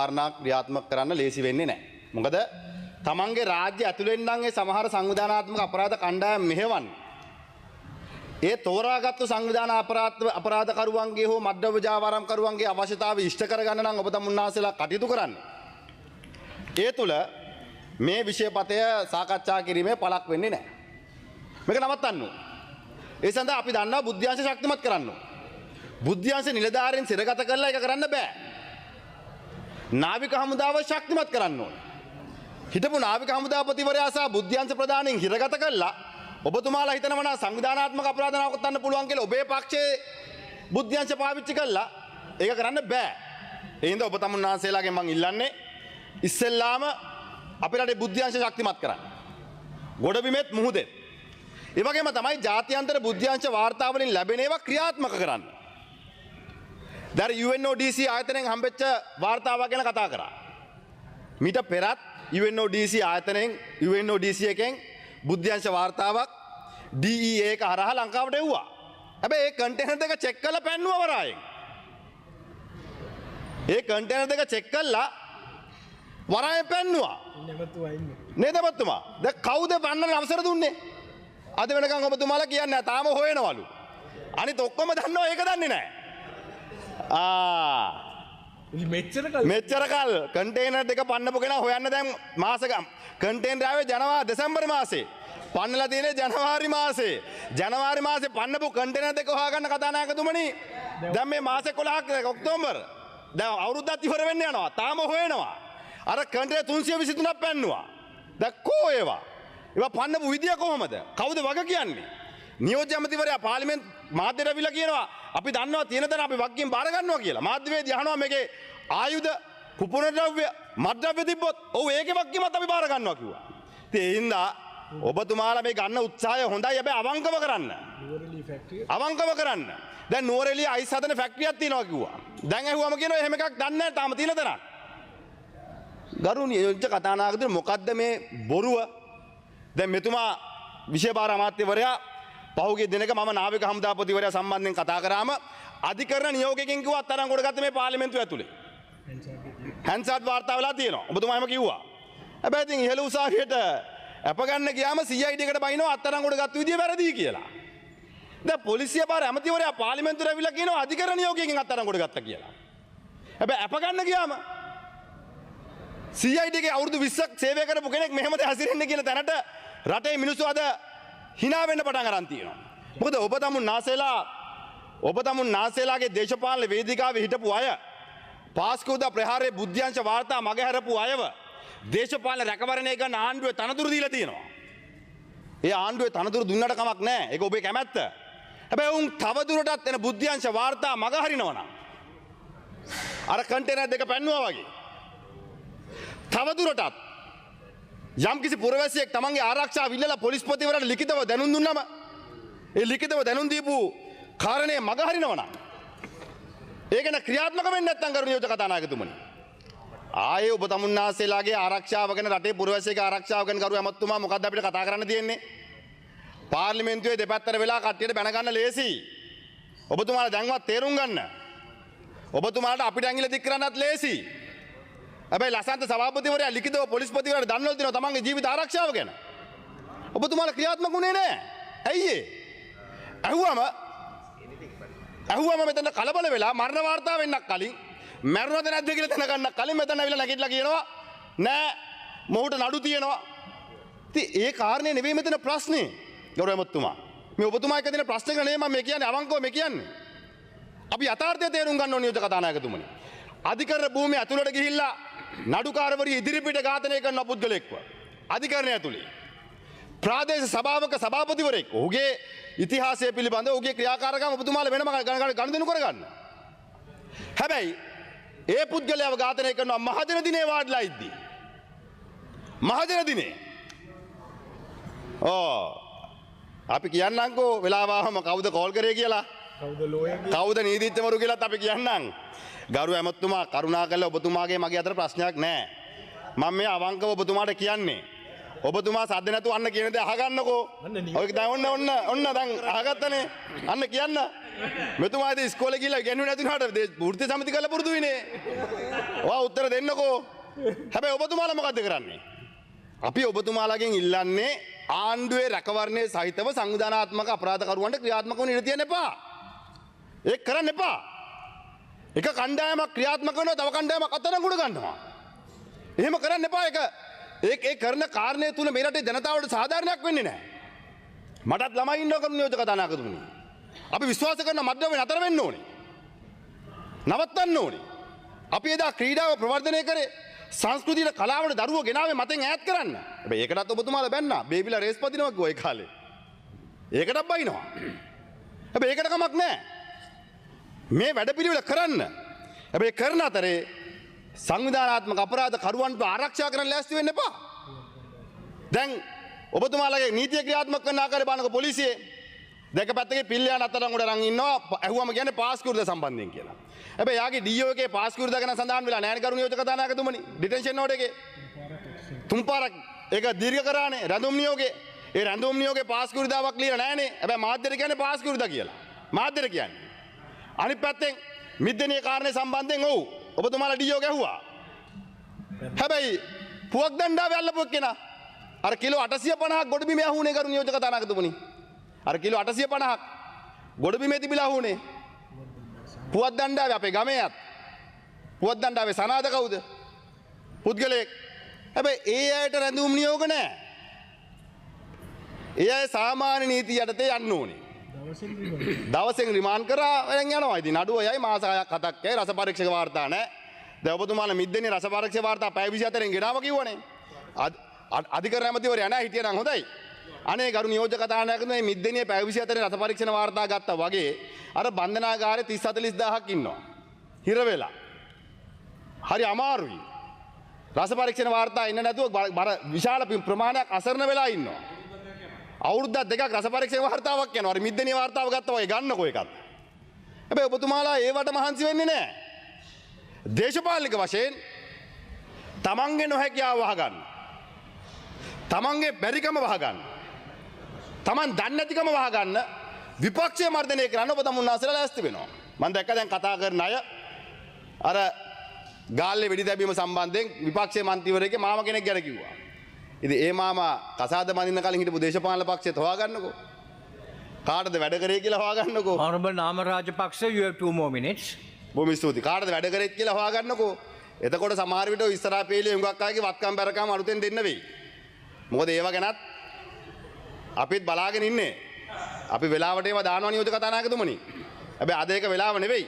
කාරණා ක්‍රියාත්මක කරන්න ලේසි වෙන්නේ නැහැ. මොකද තමන්ගේ රාජ්‍ය ඇතුළෙන් නම් ඒ සමහර සංවිධානාත්මක අපරාධ කණ්ඩායම් මෙහෙවන්නේ. ඒ තෝරාගත්තු සංවිධාන අපරාධකරුවන්ගේ හෝ මද්ද්‍රව්‍ය ජාවාරම්කරුවන්ගේ අවශ්‍යතාවය ඉෂ්ට කරගන්න නම් ඔබ තමුන්නාසලා කටයුතු කරන්න. ඒ තුල මේ විෂයපතය සාකච්ඡා කිරීමේ පළක් වෙන්නේ නැහැ. මේක නවත්තන්න ඕන. ඒ සඳහා අපි දන්නවා බුද්ධ්‍යංශ ශක්තිමත් කරන්න ඕන. බුද්ධ්‍යංශ නිලධාරීන් සිරගත කරලා ඒක කරන්න බෑ. නාවික හමුදාව ශක්තිමත් කරන්න ඕන. හිටපු නාවික හමුදාපතිවරයා සහ බුද්ධ්‍යංශ ප්‍රධානීන් හිරගත කළා. ඔබතුමාලා හිතනවා නම් සංවිධානාත්මක අපරාධ නවත්තන්න පුළුවන් කියලා ඔබේ පක්ෂයේ බුද්ධ්‍යංශ පාවිච්චි කළා. ඒක කරන්න බෑ. ඒ හින්දා ඔබ තමුන්නාන්සේලාගෙන් මම ඉල්ලන්නේ ඉස්සෙල්ලාම අපේ රටේ බුද්ධ්‍යංශ ශක්තිමත් කරන්න. ගොඩබිමෙත් මුහුදෙත්. ඒ වගේම තමයි ජාත්‍යන්තර බුද්ධ්‍යංශ වාර්තා වලින් ලැබෙන ඒවා ක්‍රියාත්මක කරන්න. දැන් UNODC ආයතනයෙන් හම්බෙච්ච වාර්තාවක් ගැන කතා කරා. මීට පෙරත් UNODC ආයතනයෙන් UNODC එකෙන් බුද්ධ්‍යංශ වාර්තාවක් DEA එක හරහා ලංකාවට එව්වා. හැබැයි ඒ කන්ටේනර් දෙක චෙක් කරලා පැන්නුවා වරායෙන්. ඒ කන්ටේනර් දෙක චෙක් කරලා වරායෙන් පැන්නුවා. නේද ඔබතුමා? දැන් කවුද පන්නන්න අවසර දුන්නේ? අද වෙනකන් ඔබතුමාලා කියන්නේ තාම හොයනවලු. අනිත් ඔක්කොම දන්නවා ඒක දන්නේ නැහැ. මෙච්චර කල් කන්ටේනර් දෙක පන්නපු කෙනා හොයන්න දැන් මාස කන්ටේනර් ආවේ දෙසැම්බර් මාසේ. පන්නලා තියෙන්නේ ජනවාරි මාසේ. ජනවාරි මාසේ පන්නපු කන්ටේනර් දෙක හොයාගන්න කතානායකතුමනි. දැන් මේ මාසේ 11ක් ඔක්තෝබර්. දැන් අවුරුද්දක් ඉවර වෙන්න යනවා. තාම හොයනවා. අර කන්ටේනර් 323ක් පැන්නුවා. දැන් කෝ ඒවා? ඒවා පන්නපු විදිය කොහමද? කවුද වග කියන්නේ? නියෝජ්‍ය ඇමතිවරයා පාර්ලිමේන්තු මාධ්‍යට ඇවිල්ලා කියනවා අපි දන්නවා තියෙන දන අපි වගකීම් බාර ගන්නවා කියලා. මාධ්‍යවේදී අහනවා මේකේ ආයුධ, කුපුණ ද්‍රව්‍ය, මත්ද්‍රව්‍ය තිබ්බොත් ඔව් ඒකේ වගකීමත් අපි බාර ගන්නවා කිව්වා. ඉතින් ඒ හින්දා ඔබතුමාලා මේ ගන්න උත්සාහය හොඳයි. හැබැයි අවංකව කරන්න. අවංකව කරන්න. දැන් නුවරඑළිය අයිස් හදන ෆැක්ටරියක් තියෙනවා කිව්වා. දැන් ඇහුවම කියනවා එහෙම එකක් දන්නේ නැහැ තාම තියෙන තරක්. ගරුණීය කතානායකතුමනි මොකද්ද මේ බොරුව? දැන් මෙතුමා විෂය භාර අමාත්‍යවරයා පහුගිය දිනක මම නාවික හමුදාපතිවරයා සම්බන්ධයෙන් කතා කරාම අධිකරණ නියෝගයකින් කිව්වා අත්අඩංගුවට ගත්ත මේ පාර්ලිමේන්තුව ඇතුලේ. හැන්සාත් වාර්තා වෙලා තියෙනවා. ඔබතුමා එහෙම කිව්වා. හැබැයි ඉතින් ඉහළ උසාවියට අප ගන්න ගියාම CID එකට බයිනවා අත්අඩංගුවට ගත්ත විදිය වැරදි කියලා. දැන් පොලිසිය භාර ඇමතිවරයා පාර්ලිමේන්තුවට ඇවිල්ලා කියනවා අධිකරණ නියෝගයකින් අත්අඩංගුවට ගත්තා කියලා. හැබැයි අප ගන්න ගියාම CID එකේ අවුරුදු 20ක් සේවය කරපු කෙනෙක් මෙහෙමද හැසිරෙන්නේ කියලා දැනට රටේ මිනිස්සු අද hina වෙන්න පටන් අරන් තියෙනවා. මොකද ඔබ තමුන් නාසේලාගේ දේශපාලන වේදිකාවේ හිටපු අය පාස්කෝදා ප්‍රහාරයේ බුද්ධ්‍යංශ වාර්තා මගහැරපු අයව දේශපාලන රැකවරණය කරන ආණ්ඩුවේ තනතුරු දීලා තියෙනවා. ඒ ආණ්ඩුවේ තනතුරු දුන්නට කමක් නැහැ. ඒක ඔබේ කැමැත්ත. හැබැයි උන් තවදුරටත් එන බුද්ධ්‍යංශ වාර්තා මගහරිනවා නම් අර කන්ටේනර් දෙක පැන්නුවා වගේ තවදුරටත් යම්කිසි පුරවැසියෙක් තමන්ගේ ආරක්ෂාව ඉල්ලලා පොලිස්පතිවරයාට ලිඛිතව දැනුම් දුන්නම ඒ ලිඛිතව දැනුම් දීපු කාරණේ මගහරිනවා නම් ඒක න ක්‍රියාත්මක වෙන්නේ නැත්නම් කරුණියෝජ කතානායකතුමනි ආයේ ඔබ තමුන්නාසේලාගේ ආරක්ෂාව ගැන රටේ පුරවැසියෙක් ආරක්ෂාව ගැන කරු ඇමතුමා මොකද්ද අපිට කතා කරන්න තියෙන්නේ පාර්ලිමේන්තුවේ දෙපැත්තට වෙලා කට්ටියට බැන ගන්න ලේසි ඔබතුමාලා දැන්වත් තේරුම් ගන්න ඔබතුමාලට අපිට ඇඟිල්ල දික් කරන්නත් ලේසි හැබැයි ලසන්ත සභාපතිවරයා ලිඛිතව පොලිස්පතිවරයාට දන්වල දෙනවා තමන්ගේ ජීවිත ආරක්ෂාව ගැන. ඔබතුමාලා ක්‍රියාත්මක වුණේ නැහැ. ඇයි ඒ? ඇහුවම මෙතන කලබල වෙලා මරණ වාර්තා වෙන්නක් කලින් මරණද නැද්ද කියලා දැනගන්න කලින් මෙතන ඇවිල්ලා නැගිටලා කියනවා නෑ මොහුට නඩු තියෙනවා. ඉතින් ඒ කාරණේ නෙවෙයි මෙතන ප්‍රශ්නේ. ගෞරව එමතුමා. මේ ඔබතුමා එක්ක දෙන ප්‍රශ්නක නෙවෙයි මම මේ කියන්නේ අවංකව මේ කියන්නේ. අපි යථාර්ථය තේරුම් ගන්න ඕනේ නියෝජ්‍ය කතානායකතුමනි. අධිකරණ භූමිය ඇතුළට ගිහිල්ලා නඩුකාරවරිය ඉදිරිපිට ඝාතනය කරන පුද්ගලෙක්ව අධිකරණය ඇතුළේ ප්‍රාදේශ සභාවක සභාපතිවරයෙක් ඔහුගේ ඉතිහාසය පිළිබඳව ඔහුගේ ක්‍රියාකාරකම් ඔබතුමාලා වෙනම ගණනදෙනු කරගන්න. හැබැයි ඒ පුද්ගලයාව ඝාතනය කරනවා මහජන දිනේ වාඩිලා ඉද්දී. මහජන දිනේ. අපි කියන්නම්කෝ වෙලාව ආවම කවුද කෝල් කරේ කියලා. කවුද නීතිඥවරු කියලාත් අපි කියන්නම්. ගරු ඇමතුමා කරුණාකරලා ඔබතුමාගේ මගේ අතර ප්‍රශ්නයක් නැහැ. මම මේ අවංකව ඔබතුමාට කියන්නේ. ඔබතුමා සද්ද නැතුව අන්න කියන දේ අහගන්නකෝ. ඔය දැන් ඔන්න දැන් අහගත්තනේ. අන්න කියන්න. මෙතුමා ඉතින් ඉස්කෝලේ ගිහලා ඉගෙනුවේ නැතුනට වෘත්ති සමිති කරලා පුරුදු වෙන්නේ. ඔයා උත්තර දෙන්නකෝ. හැබැයි ඔබතුමාලා මොකද්ද කරන්නේ? අපි ඔබතුමාලාගෙන් ඉල්ලන්නේ ආණ්ඩුවේ රැකවරණයේ සහිතව සංවිධානාත්මක අපරාධකරුවන්ට ක්‍රියාත්මක වන්න ඉඩ තියන්න එපා. ඒක කරන්න එපා. එක කණ්ඩායමක් ක්‍රියාත්මක කරනවා තව කණ්ඩායමක් අත්අඩංගුවට ගන්නවා. එහෙම කරන්න එපා. ඒ කරන කාරණය තුල මේ රටේ ජනතාවට සාධාරණයක් වෙන්නේ නැහැ. මටත් ළමයි ඉන්නවා කරු නියෝජක කතානායකතුමනි. අපි විශ්වාස කරන මධ්‍යමයේ නතර වෙන්න ඕනේ. නවත්තන්න ඕනේ. අපි එදා ක්‍රීඩාව ප්‍රවර්ධනය කරේ සංස්කෘතියට කලාවට දරුවෝ ගෙනාවේ මතෙන් ඈත් කරන්න. හැබැයි ඒකටත් ඔබතුමාලා බැන්නා. බේබිලා රේස් පදිනවා කිව්වා ඒ කාලේ. ඒකටත් බයිනවා. හැබැයි ඒකට කමක් නැහැ. මේ වැඩපිළිවෙල කරන්න. හැබැයි කරන අතරේ සංවිධානාත්මක අපරාධ කරුවන්ට ආරක්ෂා කරන්න ලෑස්ති වෙන්න එපා. දැන් ඔබතුමාලගේ නීතිය ක්‍රියාත්මක කරන ආකාරය බලනකො පොලිසියේ දෙක පැත්තකේ පිල්ලයන් අතරංගුඩ අරන් ඉන්නවා. ඇහුවම කියන්නේ පාස්කෝර්ද සම්බන්ධයෙන් කියලා. හැබැයි යාගේ ඩීఓ එකේ පාස්කෝර්ද ගැන සඳහන් වෙලා නැහැ කරු නියෝජක කතානායකතුමනි. ඩිටෙන්ෂන් නෝඩ් එකේ තුන් පාරක් ඒක දීර්ඝ කරානේ රැඳුම් නියෝගේ. ඒ රැඳුම් නියෝගේ පාස්කෝර්දාවක් ලියලා නැහනේ. හැබැයි මාධ්‍යට කියන්නේ පාස්කෝර්ද කියලා. මාධ්‍යට කියන්නේ. අනිත් පැත්තෙන් මිද්දේනිය කාරණේ සම්බන්ධයෙන් ඔව් ඔබතුමාලා ඩීఓ ගැහුවා. හැබැයි පුවක් දණ්ඩාවේ අල්ලපු එක්කෙනා අර කිලෝ 850ක් ගොඩබිම යහුනේ කරු නියෝජක කතානායකතුමනි. අර කිලෝ 850ක් ගොඩබිමේ තිබිලා වුණේ. පුවත් දණ්ඩාවේ අපේ ගමේයත්. පුවත් දණ්ඩාවේ සනාද කවුද? පුද්ගලයෙක්. හැබැයි ඒ අයට රැඳුම් නියෝග නැහැ. ඒ අය සාමාන්‍ය නීති යටතේ යන්න ඕනේ. දවසෙන් රිමාන්ඩ් කරා දැන් යනවා. ඉතින් නඩුව යයි මාස 6ක් 7ක් යයි රස පරීක්ෂක වාර්තා නැහැ. දැන් ඔබතුමාලා මිද්දේනේ රස පරීක්ෂක වාර්තා පැය 24න් ගෙනාව කිව්වනේ. අධිකරණ ඇමතිවරයා නැහැ හිටියනම් හොඳයි. අනේ ගරු නියෝජක කතානායකතුමනි මිද්දේනිය පැය 24 රස පරීක්ෂණ වාර්තා ගත්තා වගේ අර බන්ධනාගාරේ 30 40000ක් ඉන්නවා. හිර වෙලා. හරි අමාරුයි. රස පරීක්ෂණ වාර්තා එන්න නැතුව බර විශාල ප්‍රමාණයක් අසරණ වෙලා ඉන්නවා. අවුරුද්දක් දෙකක් රස පරීක්ෂණ වාර්තාවක් යනවා. අර මිද්දේනිය වාර්තාව ගත්තා වගේ ගන්නකො එකක්. හැබැයි ඔබතුමාලා ඒවට මහන්සි වෙන්නේ නැහැ. දේශපාලනික වශයෙන් තමන්ගේ නොහැකියාව වහගන්න. තමන්ගේ බැරිකම වහගන්න. තමන් දන්නේ නැතිකම වහගන්න විපක්ෂය මර්ධනය කරන්න ඔබ තමුන්නාසලා ලෑස්ති වෙනවා. මම දැක්ක දැන් කතා කරන අය අර ගාල්ලේ වෙඩි තැබීම සම්බන්ධයෙන් විපක්ෂයේ මන්ත්‍රීවරයෙක් මාම කෙනෙක් ගැන කිව්වා. ඉතින් ඒ මාමා කසාද බඳින්න කලින් හිටපු දේශපාලන පක්ෂයත් හොයාගන්නකෝ. කාටද වැඩ කරේ කියලා හොයාගන්නකෝ. Honorable Nama Rajapaksa, you have 2 more minutes. බොහොම ස්තුතියි. කාටද වැඩ කරේත් කියලා හොයාගන්නකෝ. එතකොට සමහර විට ඉස්සරහා පේලිය හුඟක් අයගේ වත්කම් බැරකම් අලුතෙන් දෙන්න වෙයි. මොකද ඒව ගැනත් අපිත් බලාගෙන ඉන්නේ. අපි වෙලාවට ඒවා දානවා නියෝජක කතානායකතුමනි. හැබැයි අද ඒක වෙලාව නෙවෙයි.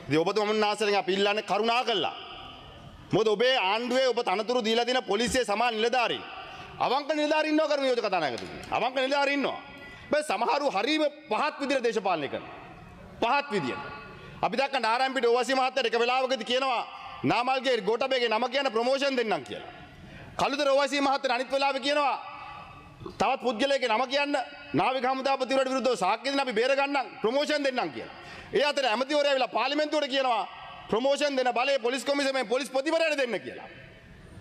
ඉතින් ඔබතුමන්නාසලෙන් අපි ඉල්ලන්නේ කරුණා කළා. මොකද ඔබේ ආණ්ඩුවේ ඔබ තනතුරු දීලා තියෙන පොලිසියේ සමාන නිලධාරීන් අවංක නිලධාරීන් ඉන්නවා කරු නියෝජක කතානායකතුමනි. අවංක නිලධාරීන් ඉන්නවා. හැබැයි සමහරු හරීම පහත් විදිහට දේශපාලනය කරනවා. පහත් විදිහට. අපි දැක්කම ආරම්භිට ඕවසි මහත්තයාට එක වෙලාවකදී කියනවා නාමල්ගේ ගෝඨබේගේ නම කියන ප්‍රොමෝෂන් දෙන්නම් කියලා. කළුතර ඕවසි මහත්තයා අනිත් වෙලාවෙ කියනවා තවත් පුද්ගලයෙක්ගේ නම කියන්න නාවික හමුදාපතිවරයාට විරුද්ධව සාක්ෂි දෙන්න අපි බේර ගන්නම් ප්‍රොමෝෂන් දෙන්නම් කියලා. ඒ අතර ඇමතිවරයා ඇවිල්ලා පාර්ලිමේන්තුවට කියනවා ප්‍රොමෝෂන් දෙන බලය පොලිස් කොමිසමෙන් පොලිස් ප්‍රතිවරයාට දෙන්න කියලා.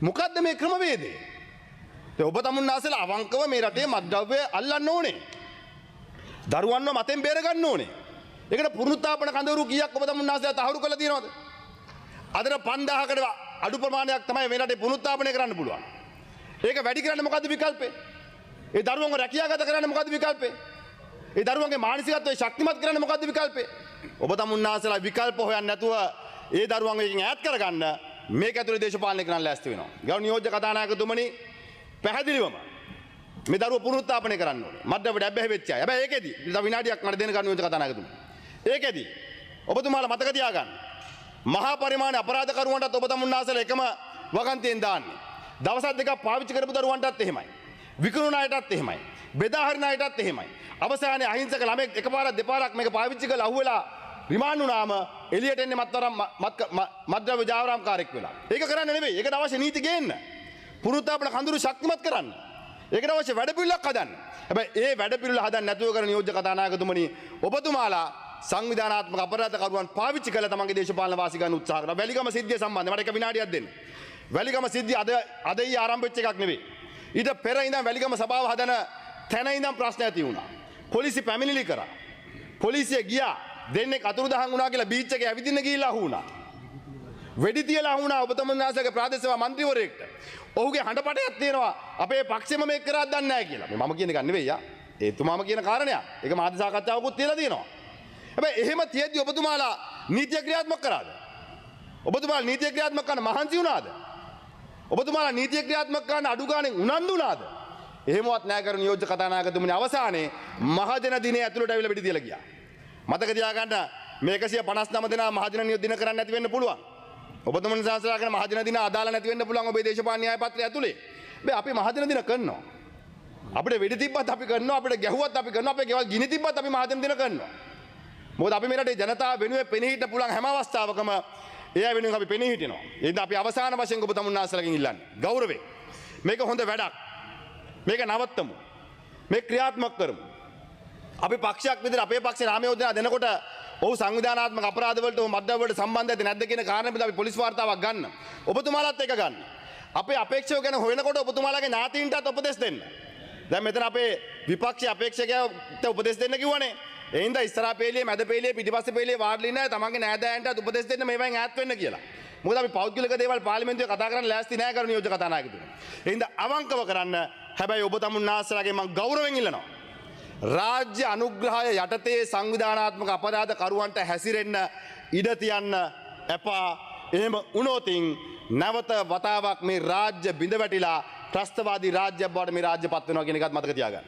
මොකද්ද මේ ක්‍රමවේදය? ඒ ඔබ තමුන්නාසලා අවංකව මේ රටේ මත්ද්‍රව්‍ය අල්ලන්න ඕනේ. දරුවන්ව මතෙන් බේර ගන්න ඕනේ. ඒකට පුනරුත්ථාපන කඳවුරු කීයක් ඔබ තමුන්නාසලා තහවුරු කරලා තියෙනවද? අදට 5000කට අඩු ප්‍රමාණයක් තමයි මේ රටේ පුනරුත්ථාපනය කරන්න පුළුවන්. ඒක වැඩි කරන්න මොකද්ද විකල්පේ? ඒ දරුවන්ව රැකියාගත කරන්න මොකද්ද විකල්පේ? ඒ දරුවන්ගේ මානසිකත්වය ශක්තිමත් කරන්න මොකද්ද විකල්පේ? ඔබ තමුන්නාසලා විකල්ප හොයන්නේ නැතුව ඒ දරුවන්ව එකකින් ඈත් කරගන්න මේක ඇතුලේ දේශපාලනය කරන්න ලෑස්ති වෙනවා. ගරු නියෝජ්‍ය කතානායකතුමනි පැහැදිලිවම මේ දරුව පුනරුත්ථාපනය කරන්න ඕනේ. මද්දවට ඇබ්බැහි වෙච්ච අය. හැබැයි ඒකෙදි තව විනාඩියක් මට දෙන්න ගන්න නියෝජ්‍ය කතානායකතුමනි. ඒකෙදි ඔබතුමාලා මතක තියාගන්න. මහා පරිමාණ අපරාධකරුවන්ටත් ඔබ තමුන්නාසලා එකම වගන්තියෙන් දාන්නේ. දවස් දෙකක් පාවිච්චි කරපු දරුවන්ටත් එහෙමයි. විකුණුන අයටත් එහෙමයි. බෙදා හරින අයටත් එහෙමයි. අවසානයේ අහිංසක ළමෙක් එකපාරක් දෙපාරක් මේක පාවිච්චි කරලා අහුවෙලා රිමාන්ඩ් වුණාම එළියට එන්නේ මත්ද්‍රව්‍ය ජාවාරම්කාරයෙක් වෙලා. ඒක කරන්න නෙවෙයි. ඒකට අවශ්‍ය නීති ගේන්න. පුනරුත්ථාපන කඳුරු ශක්තිමත් කරන්න. ඒකට අවශ්‍ය වැඩපිළිවෙලක් හදන්න. හැබැයි ඒ වැඩපිළිවෙල හදන්න නැතුව කරන නියෝජ්‍ය කතානායකතුමනි ඔබතුමාලා සංවිධානාත්මක අපරාධකරුවන් පාවිච්චි කරලා තමන්ගේ දේශපාලන වාසි ගන්න උත්සාහ කරනවා. වැලිගම සිද්ධිය සම්බන්ධයෙන් මට එක විනාඩියක් දෙන්න. වැලිගම සිද්ධිය අද ඊ ආරම්භ වෙච්ච එකක් නෙවෙයි. ඊට පෙර ඉඳන් වැලිගම සභාව හදන තැන ඉඳන් ප්‍රශ්න ඇති වුණා. පොලිසිය පැමිණිලි කරා. පොලිසිය ගියා දෙන්නේ කතුරුදහන් වුණා කියලා බීච් එකේ ඇවිදින්න ගිහිල්ලා අහු වුණා. වෙඩි තියලා අහු වුණා ඔබතුමන්ලාසගේ ප්‍රාදේශීය මන්ත්‍රීවරයෙක්ට. ඔහුගේ හඬපටයක් තියෙනවා අපේ පක්ෂෙම මේක කරා දන්නේ නැහැ කියලා. මේ මම කියන එක නෙවෙයි යා. එතුමාම කියන කාරණයක්. ඒක මාධ්‍ය සාකච්ඡාවකුත් තියලා තියෙනවා. හැබැයි එහෙම තියෙද්දි ඔබතුමාලා නීතිය ක්‍රියාත්මක කරාද? ඔබතුමාලා නීතිය ක්‍රියාත්මක කරන්න මහන්සි වුණාද? ඔබතුමාලා නීතිය ක්‍රියාත්මක කරන්න අඩු ගානේ උනන්දු වුණාද? එහෙමවත් නැහැ කරු නියෝජ්‍ය කතානායකතුමනි අවසානයේ මහජන දිනේ ඇතුළට අවිල පිටි තියලා ගියා. මතක තියාගන්න මේ 159 දෙනා මහජන නියෝජ්‍ය දින කරන්න නැති වෙන්න පුළුවන්. ඔබතුමන් සාසලා කරන මහජන දින අදාළ නැති වෙන්න පුළුවන් ඔබේ දේශපාලන න්‍යාය පත්‍රය ඇතුලේ. මේ අපි මහජන දින කරනවා. අපිට වෙඩි තිබ්බත් අපි කරනවා අපිට ගැහුවත් අපි කරනවා අපේ ගෙවල් ගිනි තිබ්බත් අපි මහජන දින කරනවා. මොකද අපි මේ රටේ ජනතාව වෙනුවෙන් පෙනී හිට පුළුවන් හැම අවස්ථාවකම ඒ වෙනුවෙන් අපි පෙනී හිටිනවා. ඒ නිසා අපි අවසාන වශයෙන් ඔබ තමුන්නාසලකින් ඉල්ලන්නේ ගෞරවයෙන්. මේක හොඳ වැඩක්. මේක නවත්තමු. මේක ක්‍රියාත්මක කරමු. අපි පක්ෂයක් විදිහට අපේ පක්ෂේ නාම යෝජනා දෙනකොට ඔහු සංවිධානාත්මක අපරාධ වලට මද්දව වලට සම්බන්ධ නැද්ද කියන කාරණේ පිළිබඳව අපි පොලිස් වාර්තාවක් ගන්න. ඔබතුමාලත් එක ගන්න. අපේ අපේක්ෂාව ගැන හොයනකොට ඔබතුමාලගේ ඥාතීන්ටත් උපදෙස් දෙන්න. දැන් මෙතන අපේ විපක්ෂ අපේක්ෂකයාට උපදෙස් දෙන්න කිව්වනේ. ඒ හින්දා ඉස්සරහා පේලියේ මැද පේලියේ පිටිපස්සේ පේලියේ වාඩිලා ඉන්න තමන්ගේ නෑදෑයන්ටත් උපදෙස් දෙන්න මේවෙන් ඈත් වෙන්න කියලා. මොකද අපි පෞද්ගලික දේවල් පාර්ලිමේන්තුවේ කතා කරන්න ලෑස්ති නෑ කරු නියෝජ්‍ය කතානායකතුමනි. ඒ හින්දා අවංකව කරන්න. හැබැයි ඔබ තමුන්නාස්සලාගේ මම ගෞරවයෙන් ඉල්ලනවා. රාජ්‍ය අනුග්‍රහය යටතේ සංවිධානාත්මක අපරාධ කරුවන්ට හැසිරෙන්න ඉඩ තියන්න එපා. එහෙම වුණොතින් නැවත වතාවක් මේ රාජ්‍ය බිඳ වැටිලා ත්‍රස්තවාදී රාජ්‍යයක් බවට මේ රාජ්‍ය පත් වෙනවා කියන එකත් මතක තියාගන්න.